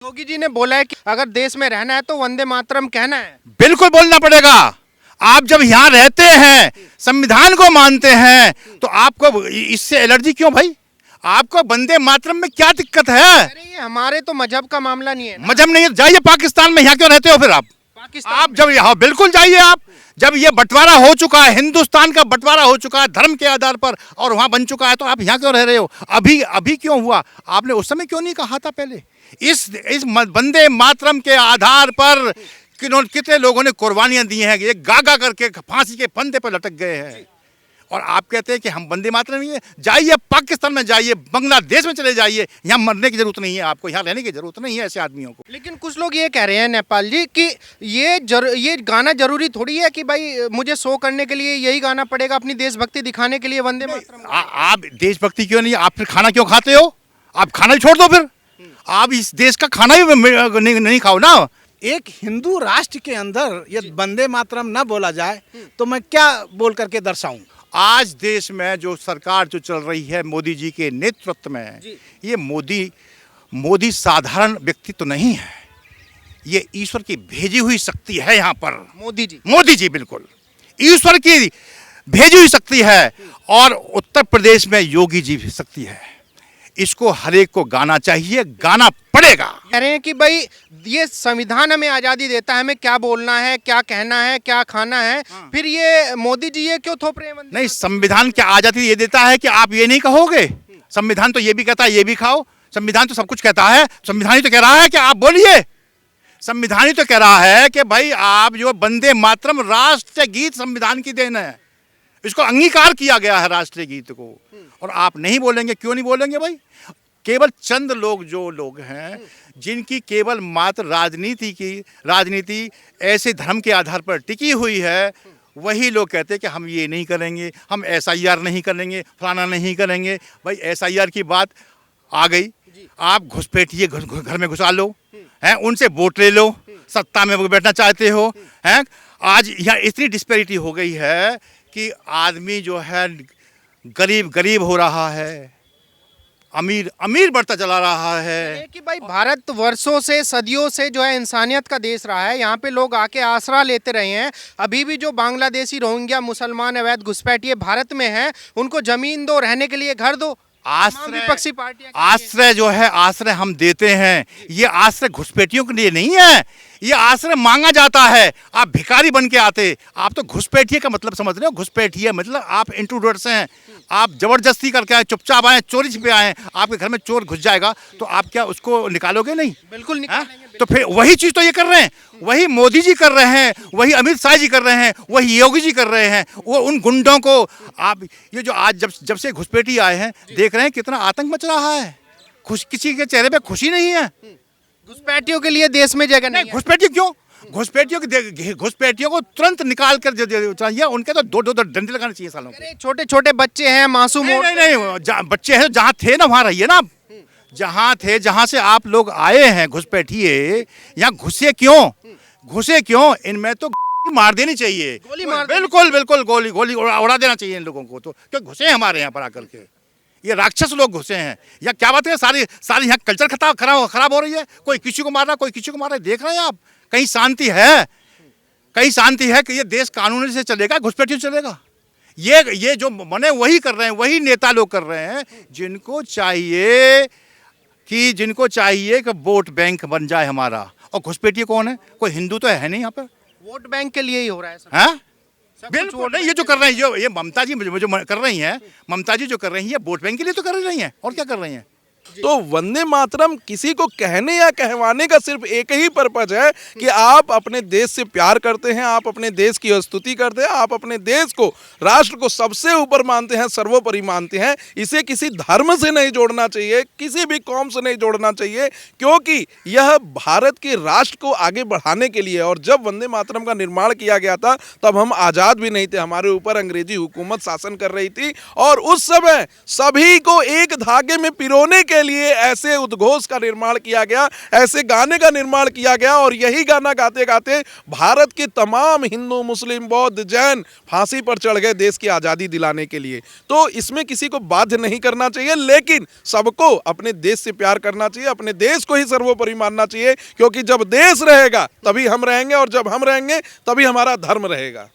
योगी जी ने बोला है कि अगर देश में रहना है तो वंदे मातरम कहना है। बिल्कुल बोलना पड़ेगा। आप जब यहाँ रहते हैं, संविधान को मानते हैं, तो आपको इससे एलर्जी क्यों भाई? आपको वंदे मातरम में क्या दिक्कत है? अरे ये हमारे तो मजहब का मामला नहीं है ना। मजहब नहीं है, जाइए पाकिस्तान में। यहाँ क्यों रहते हो फिर आप? पाकिस्तान आप में। जब यहाँ बिल्कुल जाइए। आप जब ये बंटवारा हो चुका है, हिंदुस्तान का बंटवारा हो चुका है धर्म के आधार पर, और वहां बन चुका है, तो आप यहाँ क्यों रह रहे हो? अभी अभी क्यों हुआ? आपने उस समय क्यों नहीं कहा था पहले? इस वंदे मातरम के आधार पर कितने लोगों ने कुर्बानियां दी हैं, ये गागा करके फांसी के फंदे पर लटक गए हैं। और आप कहते हैं कि हम वंदे मातरम नहीं है। जाइए पाकिस्तान में, जाइए बांग्लादेश में चले जाइए। यहाँ मरने की जरूरत नहीं है आपको, यहाँ रहने की जरूरत नहीं है ऐसे आदमियों को। लेकिन कुछ लोग ये कह रहे हैं नेपाल जी कि ये गाना जरूरी थोड़ी है कि भाई मुझे शो करने के लिए यही गाना पड़ेगा, अपनी देशभक्ति दिखाने के लिए वंदे मातरम। आप देशभक्ति क्यों नहीं? आप फिर खाना क्यों खाते हो? आप खाना ही छोड़ दो फिर। आप इस देश का खाना भी नहीं खाओ ना। एक हिंदू राष्ट्र के अंदर यदि वंदे मातरम न बोला जाए तो मैं क्या बोल करके दर्शाऊं? आज देश में जो सरकार जो चल रही है मोदी जी के नेतृत्व में, ये मोदी साधारण व्यक्ति तो नहीं है, ये ईश्वर की भेजी हुई शक्ति है। यहाँ पर मोदी जी बिल्कुल ईश्वर की भेजी हुई शक्ति है। और उत्तर प्रदेश में योगी जी भी शक्ति है। इसको हर एक को गाना चाहिए, गाना पड़ेगा। कह रहे हैं कि भाई ये संविधान हमें आजादी देता है, हमें क्या बोलना है, क्या कहना है, क्या खाना है। फिर ये मोदी जी ये क्यों थोप रहे हैं? नहीं, संविधान क्या आजादी ये देता है कि आप ये नहीं कहोगे? संविधान तो ये भी कहता है ये भी खाओ। संविधान तो सब कुछ कहता है। संविधान ही तो कह रहा है कि आप बोलिए। संविधान ही तो कह रहा है कि भाई आप जो वंदे मातरम राष्ट्रीय गीत संविधान की देन है, इसको अंगीकार किया गया है राष्ट्रीय गीत को। और आप नहीं बोलेंगे? क्यों नहीं बोलेंगे भाई? केवल चंद लोग जो लोग हैं जिनकी केवल मात्र राजनीति ऐसे धर्म के आधार पर टिकी हुई है, वही लोग कहते हैं कि हम ये नहीं करेंगे, हम SIR नहीं करेंगे, फलाना नहीं करेंगे। भाई SIR की बात आ गई, आप घुसपैठिए, घर में घुसा लो, हैं, उनसे वोट ले लो, सत्ता में बैठना चाहते हो, हैं। आज यहाँ इतनी डिस्पैरिटी हो गई है कि आदमी जो है गरीब हो रहा है, अमीर बढ़ता चला रहा है। कि भाई भारत वर्षों से, सदियों से जो है इंसानियत का देश रहा है। यहाँ पे लोग आके आसरा लेते रहे हैं। अभी भी जो बांग्लादेशी, रोहिंग्या, मुसलमान अवैध घुसपैठिए भारत में हैं, उनको जमीन दो, रहने के लिए घर दो। विपक्षी पार्टियां आश्रय जो है, आश्रय हम देते हैं। ये आश्रय घुसपैठियों के लिए नहीं है, ये आश्रय मांगा जाता है। आप भिखारी बन के आते, आप तो घुसपैठिए का मतलब समझ रहे हो? घुसपैठिए मतलब आप इंट्रूडर्स हैं, आप जबरदस्ती करके आए, चुपचाप आए, चोरी छिपे आए। आपके घर में चोर घुस जाएगा तो आप क्या उसको निकालोगे? नहीं, बिल्कुल निकालेंगे। तो फिर वही चीज तो ये कर रहे हैं, वही मोदी जी कर रहे हैं, वही अमित शाह जी कर रहे हैं, वही योगी जी कर रहे हैं। वो उन गुंडों को आप ये जो आज जब से घुसपैठी आए हैं, देख रहे हैं कितना आतंक मच रहा है। किसी के चेहरे पे खुशी नहीं है। घुसपैठियों के लिए देश में जगह नहीं है। घुसपैठियों क्यों? घुसपैठियों को तुरंत निकाल कर चाहिए। उनके तो दो डंडे लगाने चाहिए सालों को। छोटे छोटे बच्चे हैं, मासूम। नहीं, बच्चे हैं, जहाँ थे ना वहाँ रहिए ना। जहाँ थे, जहाँ से आप लोग आए हैं घुसपैठिए, यहाँ घुसे क्यों? इनमें तो मार देनी चाहिए, गोली मार। बिल्कुल गोली उड़ा देना चाहिए इन लोगों को। तो क्यों घुसे हैं हमारे यहाँ पर आकर के? ये राक्षस लोग घुसे हैं। या क्या बात है, सारी यहाँ कल्चर खराब हो रही है। कोई किसी को मार रहा, कोई किसी को मार रहा है। देख रहे हैं आप? कहीं शांति है कि ये देश कानून से चलेगा, घुसपैठियों से चलेगा? ये जो मने वही कर रहे हैं, वही नेता लोग कर रहे हैं जिनको चाहिए कि वोट बैंक बन जाए हमारा। और घुसपैठिए कौन है? कोई हिंदू तो है नहीं यहाँ पर। वोट बैंक के लिए ही हो रहा है सब। हाँ? बिल्कुल नहीं। ये जो कर रहे हैं, ये ममता जी जो कर रही हैं, ममता जी जो कर रही हैं, ये वोट बैंक के लिए तो कर रही हैं। और क्या कर रही हैं? तो वंदे मातरम किसी को कहने या कहवाने का सिर्फ एक ही पर्पज है कि आप अपने देश से प्यार करते हैं, आप अपने देश की स्तुति करते हैं, आप अपने देश को, राष्ट्र को सबसे ऊपर मानते हैं, सर्वोपरि मानते हैं। इसे किसी धर्म से नहीं जोड़ना चाहिए, किसी भी कौम से नहीं जोड़ना चाहिए, क्योंकि यह भारत के राष्ट्र को आगे बढ़ाने के लिए। और जब वंदे मातरम का निर्माण किया गया था तब हम आज़ाद भी नहीं थे, हमारे ऊपर अंग्रेजी हुकूमत शासन कर रही थी। और उस समय सभी को एक धागे में पिरोने के के लिए ऐसे उद्घोष का निर्माण किया गया, ऐसे गाने का निर्माण किया गया, और यही गाना गाते गाते भारत के तमाम हिंदू, मुस्लिम, बौद्ध, जैन फांसी पर चढ़ गए देश की आज़ादी दिलाने के लिए। तो इसमें किसी को बाध्य नहीं करना चाहिए, लेकिन सबको अपने देश से प्यार करना चाहिए, अपने देश को ही सर्वोपरि मानना चाहिए, क्योंकि जब देश रहेगा तभी हम रहेंगे, और जब हम रहेंगे तभी हमारा धर्म रहेगा।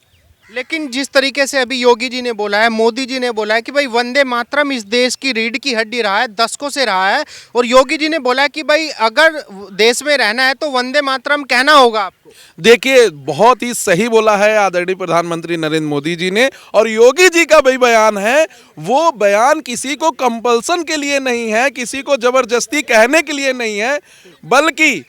लेकिन जिस तरीके से अभी योगी जी ने बोला है, मोदी जी ने बोला है कि भाई वंदे मातरम इस देश की रीढ़ की हड्डी रहा है, दशकों से रहा है, और योगी जी ने बोला है कि भाई अगर देश में रहना है तो वंदे मातरम कहना होगा आपको। देखिए, बहुत ही सही बोला है आदरणीय प्रधानमंत्री नरेंद्र मोदी जी ने, और योगी जी का भी बयान है, वो बयान किसी को कंपल्सन के लिए नहीं है, किसी को जबरदस्ती कहने के लिए नहीं है, बल्कि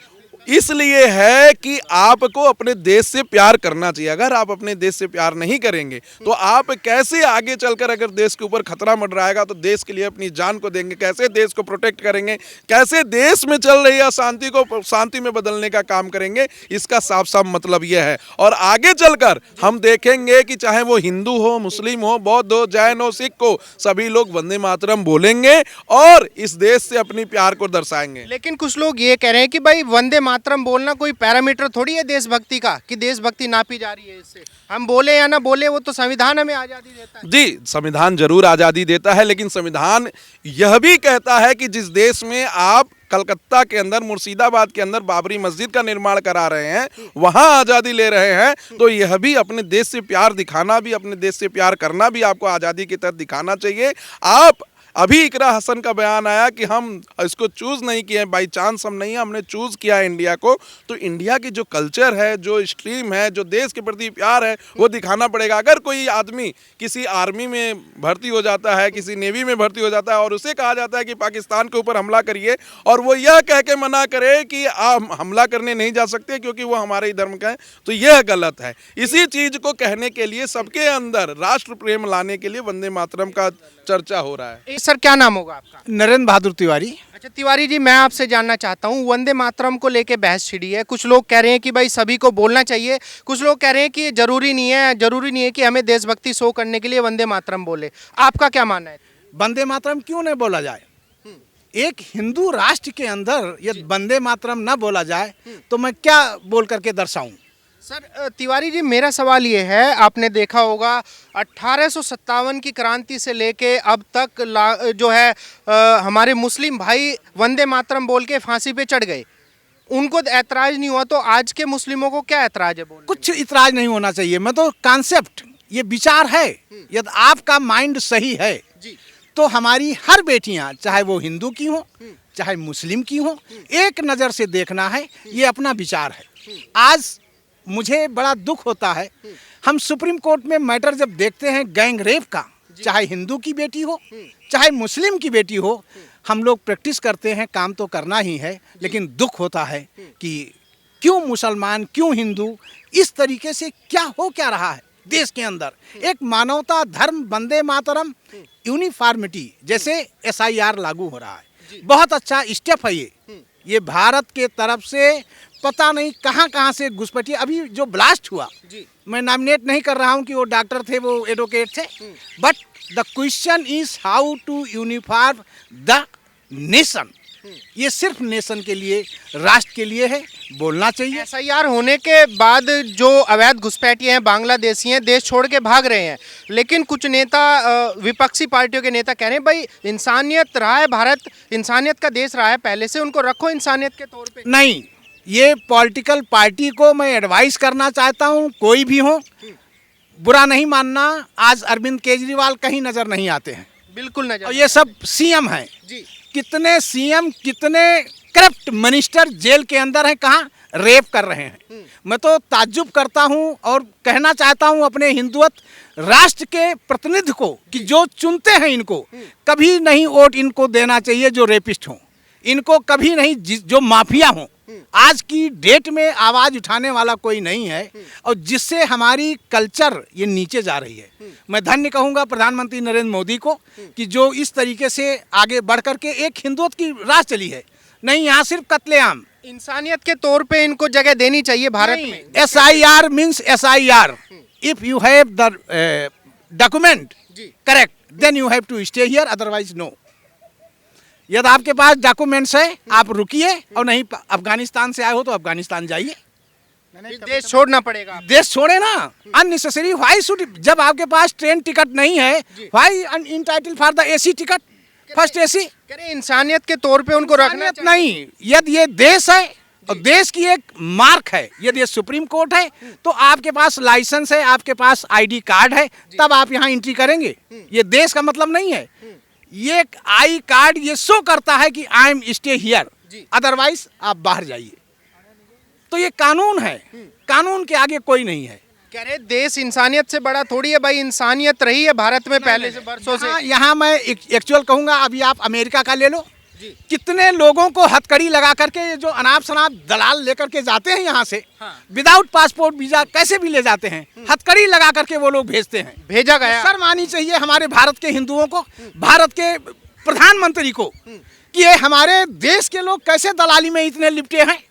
इसलिए है कि आपको अपने देश से प्यार करना चाहिए। अगर आप अपने देश से प्यार नहीं करेंगे तो आप कैसे आगे चलकर, अगर देश के ऊपर खतरा मंडराएगा तो देश के लिए अपनी जान को देंगे, कैसे देश को प्रोटेक्ट करेंगे, कैसे देश में चल रही अशांति को शांति में बदलने का काम करेंगे, इसका साफ साफ मतलब यह है। और आगे चलकर हम देखेंगे कि चाहे वो हिंदू हो, मुस्लिम हो, बौद्ध हो, जैन हो, सिख हो, सभी लोग वंदे मातरम बोलेंगे और इस देश से अपनी प्यार को दर्शाएंगे। लेकिन कुछ लोग ये कह रहे हैं कि भाई वंदे मातरम बोलना कोई पैरामीटर थोड़ी है देशभक्ति का, कि देशभक्ति नापी जा रही है इससे। हम बोले या ना बोले, वो तो संविधान हमें आजादी देता है। जी, संविधान जरूर आजादी देता है, लेकिन संविधान यह भी कहता है कि जिस देश में आप कलकत्ता के अंदर, मुर्शिदाबाद के अंदर बाबरी मस्जिद का निर्माण करा रहे हैं, वहां आजादी ले रहे हैं, तो यह भी अपने देश से प्यार दिखाना भी, अपने देश से प्यार करना भी आपको आजादी की तरह दिखाना चाहिए। आप अभी इकरा हसन का बयान आया कि हम इसको चूज़ नहीं किए, बाई चांस हम नहीं, हमने चूज़ किया है इंडिया को। तो इंडिया की जो कल्चर है, जो स्ट्रीम है, जो देश के प्रति प्यार है, वो दिखाना पड़ेगा। अगर कोई आदमी किसी आर्मी में भर्ती हो जाता है, किसी नेवी में भर्ती हो जाता है, और उसे कहा जाता है कि पाकिस्तान के ऊपर हमला करिए, और वो यह कह के मना करे कि आप हमला करने नहीं जा सकते क्योंकि वो हमारे ही धर्म का है, तो यह गलत है। इसी चीज़ को कहने के लिए, सबके अंदर राष्ट्र प्रेम लाने के लिए वंदे मातरम का चर्चा हो रहा है। सर, क्या नाम होगा आपका? नरेंद्र बहादुर तिवारी। अच्छा तिवारी जी, मैं आपसे जानना चाहता हूँ, वंदे मातरम को लेके बहस छिड़ी है। कुछ लोग कह रहे हैं कि भाई सभी को बोलना चाहिए, कुछ लोग कह रहे हैं कि जरूरी नहीं है कि हमें देशभक्ति शो करने के लिए वंदे मातरम बोले। आपका क्या मानना है? वंदे मातरम क्यों नहीं बोला जाए? एक हिंदू राष्ट्र के अंदर यदि वंदे मातरम न बोला जाए तो मैं क्या बोल करके दर्शाऊं? सर तिवारी जी, मेरा सवाल ये है, आपने देखा होगा 1857 की क्रांति से लेके अब तक जो है हमारे मुस्लिम भाई वंदे मातरम बोल के फांसी पे चढ़ गए, उनको ऐतराज नहीं हुआ, तो आज के मुस्लिमों को क्या ऐतराज है? कुछ इतराज नहीं होना चाहिए। मैं तो कॉन्सेप्ट, ये विचार है, यदि आपका माइंड सही है जी, तो हमारी हर बेटियां, चाहे वो हिंदू की हो, चाहे मुस्लिम की हो, एक नज़र से देखना है, ये अपना विचार है। आज मुझे बड़ा दुख होता है, हम सुप्रीम कोर्ट में मैटर जब देखते हैं गैंग रेप का, चाहे हिंदू की बेटी हो, चाहे मुस्लिम की बेटी हो, हम लोग प्रैक्टिस करते हैं, काम तो करना ही है, लेकिन दुख होता है कि क्यों मुसलमान, क्यों हिंदू, इस तरीके से क्या रहा है देश के अंदर। एक मानवता, धर्म, वंदे मातरम, यूनिफॉर्मिटी, जैसे SIR लागू हो रहा है, बहुत अच्छा स्टेप है ये भारत के तरफ से। पता नहीं कहाँ से घुसपैठिए। अभी जो ब्लास्ट हुआ, मैं नॉमिनेट नहीं कर रहा हूँ कि वो डॉक्टर थे, वो एडवोकेट थे, but the question is how to unify the nation. ये सिर्फ नेशन के लिए, राष्ट्र के लिए है, बोलना चाहिए। SIR होने के बाद जो अवैध घुसपैठिए हैं, बांग्लादेशी हैं, देश छोड़ के भाग रहे हैं, लेकिन कुछ नेता, विपक्षी पार्टियों के नेता कह रहे हैं भाई इंसानियत रहा है भारत, इंसानियत का देश रहा है पहले से, उनको रखो इंसानियत के तौर पे। नहीं, ये पॉलिटिकल पार्टी को मैं एडवाइस करना चाहता हूँ, कोई भी हो, बुरा नहीं मानना। आज अरविंद केजरीवाल कहीं नजर नहीं आते हैं, बिल्कुल नजर, और ये सब CM हैं जी। कितने CM, कितने करप्ट मिनिस्टर जेल के अंदर हैं, कहाँ रेप कर रहे हैं। मैं तो ताज्जुब करता हूं और कहना चाहता हूं अपने हिंदुत्व राष्ट्र के प्रतिनिधि को कि जो चुनते हैं इनको कभी नहीं वोट इनको देना चाहिए जो रेपिस्ट हों, इनको कभी नहीं जो माफिया हों। आज की डेट में आवाज उठाने वाला कोई नहीं है, और जिससे हमारी कल्चर ये नीचे जा रही है। मैं धन्य कहूँगा प्रधानमंत्री नरेंद्र मोदी को कि जो इस तरीके से आगे बढ़ करके एक हिंदुत्व की राह चली है। नहीं, यहाँ सिर्फ कत्लेआम, इंसानियत के तौर पे इनको जगह देनी चाहिए भारत में। SIR means SIR, if you have the document correct then you have to stay here, otherwise no. यदि आपके पास डॉक्यूमेंट्स है आप रुकिए, और नहीं अफगानिस्तान से आए हो तो अफगानिस्तान जाइए। देश छोड़ना पड़ेगा। देश छोड़े ना, अननेसेसरी। व्हाई शुड, जब आपके पास ट्रेन टिकट नहीं है, why unentitled for the AC ticket, first AC. कह रहे इंसानियत के तौर पे उनको रखना चाहिए। नहीं, यदि ये देश है और देश की एक मार्क है, यदि ये सुप्रीम कोर्ट है, तो आपके पास लाइसेंस है, आपके पास आईडी कार्ड है, तब आप यहाँ एंट्री करेंगे। ये देश का मतलब नहीं है। ये आई कार्ड ये शो करता है कि I am stay here, otherwise आप बाहर जाइए। तो ये कानून है, कानून के आगे कोई नहीं है। कह रहे देश इंसानियत से बड़ा थोड़ी है भाई, इंसानियत रही है भारत में पहले से, बरसों से। यहाँ मैं एक्चुअल कहूँगा, अभी आप अमेरिका का ले लो, कितने लोगों को हथकड़ी लगा करके जो अनाप शनाप दलाल लेकर के जाते हैं यहाँ से, विदाउट पासपोर्ट वीजा कैसे भी ले जाते हैं, हथकड़ी लगा करके वो लोग भेजते हैं। भेजा गया। शर्म आनी चाहिए हमारे भारत के हिंदुओं को, भारत के प्रधानमंत्री को, कि ये हमारे देश के लोग कैसे दलाली में इतने लिपटे हैं,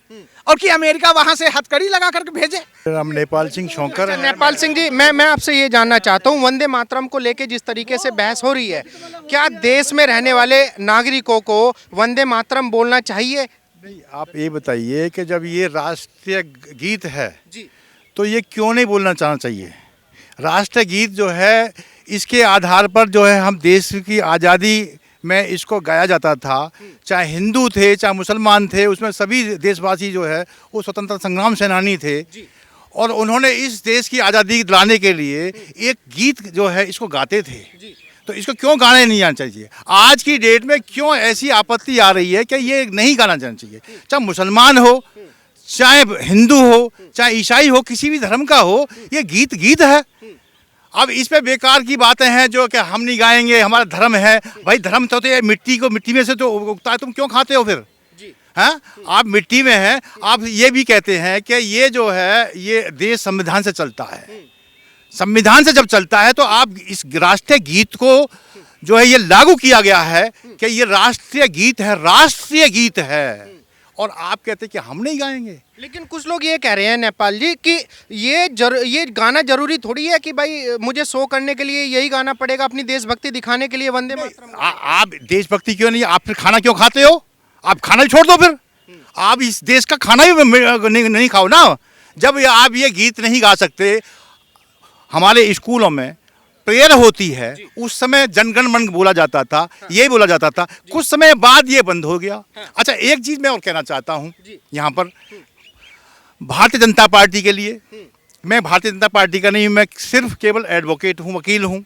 और कि अमेरिका वहां से हथकड़ी लगा करके भेजे। हम नेपाल सिंह शौकर हैं। नेपाल सिंह जी, मैं आपसे ये जानना चाहता हूँ, वंदे मातरम को लेके जिस तरीके से बहस हो रही है, क्या देश में रहने वाले नागरिकों को वंदे मातरम बोलना चाहिए? नहीं, आप ये बताइए कि जब ये राष्ट्रीय गीत है जी। तो ये क्यों नहीं बोलना चाहना चाहिए? राष्ट्रीय गीत जो है, इसके आधार पर जो है हम देश की आज़ादी में इसको गाया जाता था। चाहे हिंदू थे चाहे मुसलमान थे, उसमें सभी देशवासी जो है वो स्वतंत्रता संग्राम सेनानी थे, और उन्होंने इस देश की आज़ादी दिलाने के लिए एक गीत जो है इसको गाते थे। तो इसको क्यों गाने नहीं आना चाहिए? आज की डेट में क्यों ऐसी आपत्ति आ रही है कि ये नहीं गाना जाना चाहिए? चाहे मुसलमान हो, चाहे हिंदू हो, चाहे ईसाई हो, किसी भी धर्म का हो, ये गीत गीत है। अब इस पे बेकार की बातें हैं जो कि हम नहीं गाएंगे, हमारा धर्म है। भाई धर्म तो ये मिट्टी में से तो उगता है, तुम क्यों खाते हो फिर? हैं? आप मिट्टी में हैं। आप ये भी कहते हैं कि ये जो है ये देश संविधान से चलता है। संविधान से जब चलता है तो आप इस राष्ट्रीय गीत को जो है ये लागू किया गया है कि ये राष्ट्रीय गीत है, राष्ट्रीय गीत है, और आप कहते हैं कि हम नहीं गाएंगे। लेकिन कुछ लोग ये कह रहे हैं नेपाल जी कि ये गाना जरूरी थोड़ी है कि भाई मुझे शो करने के लिए यही गाना पड़ेगा, अपनी देशभक्ति दिखाने के लिए वंदे मातरम। आप देशभक्ति क्यों नहीं? आप फिर खाना क्यों खाते हो? आप खाना ही छोड़ दो फिर। आप इस देश का खाना ही नहीं खाओ ना। जब आप ये गीत नहीं गा सकते, हमारे स्कूलों में प्रेयर होती है, उस समय जनगण मन बोला जाता था, ये बोला जाता था, कुछ समय बाद ये बंद हो गया। अच्छा, एक चीज मैं और कहना चाहता हूँ यहाँ पर, भारतीय जनता पार्टी के लिए, मैं भारतीय जनता पार्टी का नहीं, मैं सिर्फ केवल एडवोकेट हूँ, वकील हूँ,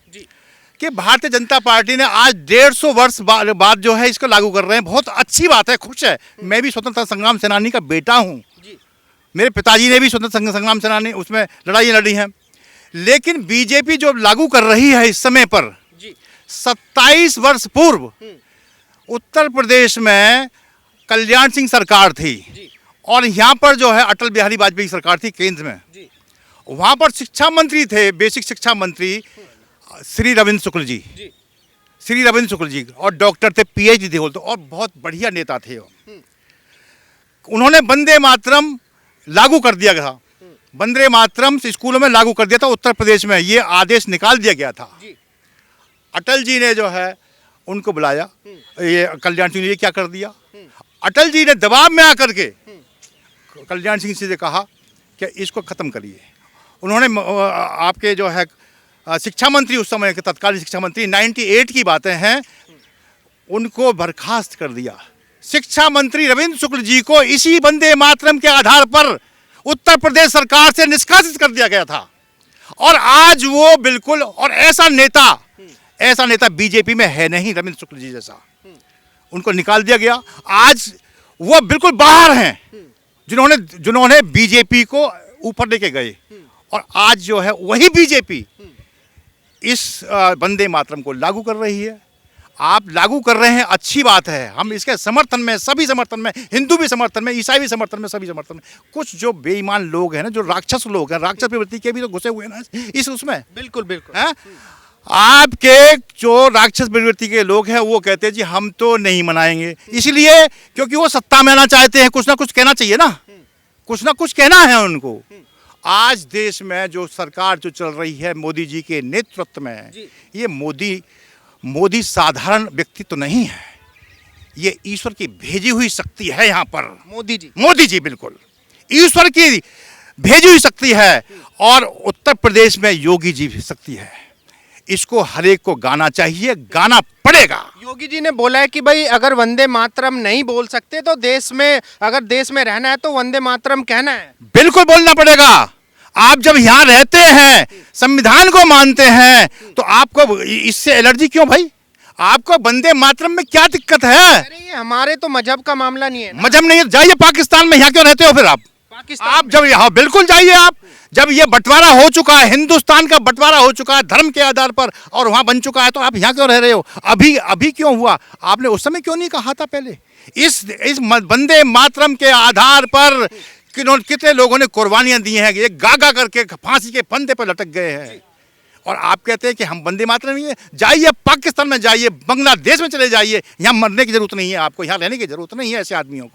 कि भारतीय जनता पार्टी ने आज 150 वर्ष बाद जो है इसको लागू कर रहे हैं। बहुत अच्छी बात है, खुश है। मैं भी स्वतंत्रता संग्राम सेनानी का बेटा हूँ, मेरे पिताजी ने भी स्वतंत्रता संग्राम सेनानी उसमें लड़ाई लड़ी है। लेकिन बीजेपी जो लागू कर रही है इस समय पर, 27 वर्ष पूर्व उत्तर प्रदेश में कल्याण सिंह सरकार थी, और यहाँ पर जो है अटल बिहारी वाजपेयी सरकार थी केंद्र में। वहाँ पर शिक्षा मंत्री थे, बेसिक शिक्षा मंत्री श्री रविंद्र शुक्ल जी, श्री रविंद्र शुक्ल जी, और डॉक्टर थे, PhD थे, और बहुत बढ़िया नेता थे। उन्होंने वंदे मातरम लागू कर दिया गया, वंदे मातरम स्कूलों में लागू कर दिया था उत्तर प्रदेश में, ये आदेश निकाल दिया गया था। अटल जी ने जो है उनको बुलाया, ये कल्याण सिंह ने ये क्या कर दिया? अटल जी ने दबाव में आकर के कल्याण सिंह से कहा कि इसको ख़त्म करिए। उन्होंने आपके जो है शिक्षा मंत्री, उस समय के तत्कालीन शिक्षा मंत्री, 98 की बातें हैं, उनको बर्खास्त कर दिया। शिक्षा मंत्री रविंद्र शुक्ल जी को इसी वंदे मातरम के आधार पर उत्तर प्रदेश सरकार से निष्कासित कर दिया गया था। और आज वो बिल्कुल, और ऐसा नेता बीजेपी में है नहीं, रविंद्र शुक्ल जी जैसा, उनको निकाल दिया गया। आज वो बिल्कुल बाहर हैं जिन्होंने बीजेपी को ऊपर लेके गए, और आज जो है वही बीजेपी इस वंदे मातरम को लागू कर रही है। आप लागू कर रहे हैं, अच्छी बात है, हम इसके समर्थन में, सभी समर्थन में, हिंदू भी समर्थन में, ईसाई भी समर्थन में, सभी समर्थन में। कुछ जो बेईमान लोग हैं ना, जो राक्षस लोग हैं, राक्षस प्रवृत्ति के भी तो घुसे हुए हैं ना इस उसमें। बिल्कुल बिल्कुल है? आपके जो राक्षस प्रवृत्ति के लोग हैं वो कहते हैं जी हम तो नहीं मनाएंगे, इसलिए क्योंकि वो सत्ता में आना चाहते हैं। कुछ ना कुछ कहना चाहिए ना, कुछ ना कुछ कहना है उनको। आज देश में जो सरकार जो चल रही है मोदी जी के नेतृत्व में, ये मोदी साधारण व्यक्ति तो नहीं है, ये ईश्वर की भेजी हुई शक्ति है यहाँ पर। मोदी जी बिल्कुल ईश्वर की भेजी हुई शक्ति है। और उत्तर प्रदेश में योगी जी भी शक्ति है। इसको हर एक को गाना चाहिए, गाना पड़ेगा। योगी जी ने बोला है कि भाई अगर वंदे मातरम नहीं बोल सकते तो देश में, अगर देश में रहना है तो वंदे मातरम कहना है। बिल्कुल बोलना पड़ेगा। आप जब यहाँ रहते हैं, संविधान को मानते हैं, तो आपको इससे एलर्जी क्यों भाई? आपको वंदे मातरम में क्या दिक्कत है? अरे ये हमारे तो मजहब का मामला नहीं है ना। मजहब नहीं है, जाइए पाकिस्तान में, यहाँ क्यों रहते हो फिर आप? पाकिस्तान आप में। जब यहाँ बिल्कुल जाइए। आप जब ये बंटवारा हो चुका है, हिंदुस्तान का बंटवारा हो चुका है धर्म के आधार पर, और वहां बन चुका है, तो आप यहाँ क्यों रह रहे हो? अभी क्यों हुआ? आपने उस समय क्यों नहीं कहा था पहले? इस वंदे मातरम के आधार पर कितने लोगों ने कुर्बानियां दी हैं, ये गागा करके फांसी के फंदे पर लटक गए हैं। और आप कहते हैं कि हम वंदे मातरम नहीं है। जाइए पाकिस्तान में, जाइए बांग्लादेश में चले जाइए, यहाँ मरने की जरूरत नहीं है आपको, यहाँ रहने की जरूरत नहीं है ऐसे आदमियों को।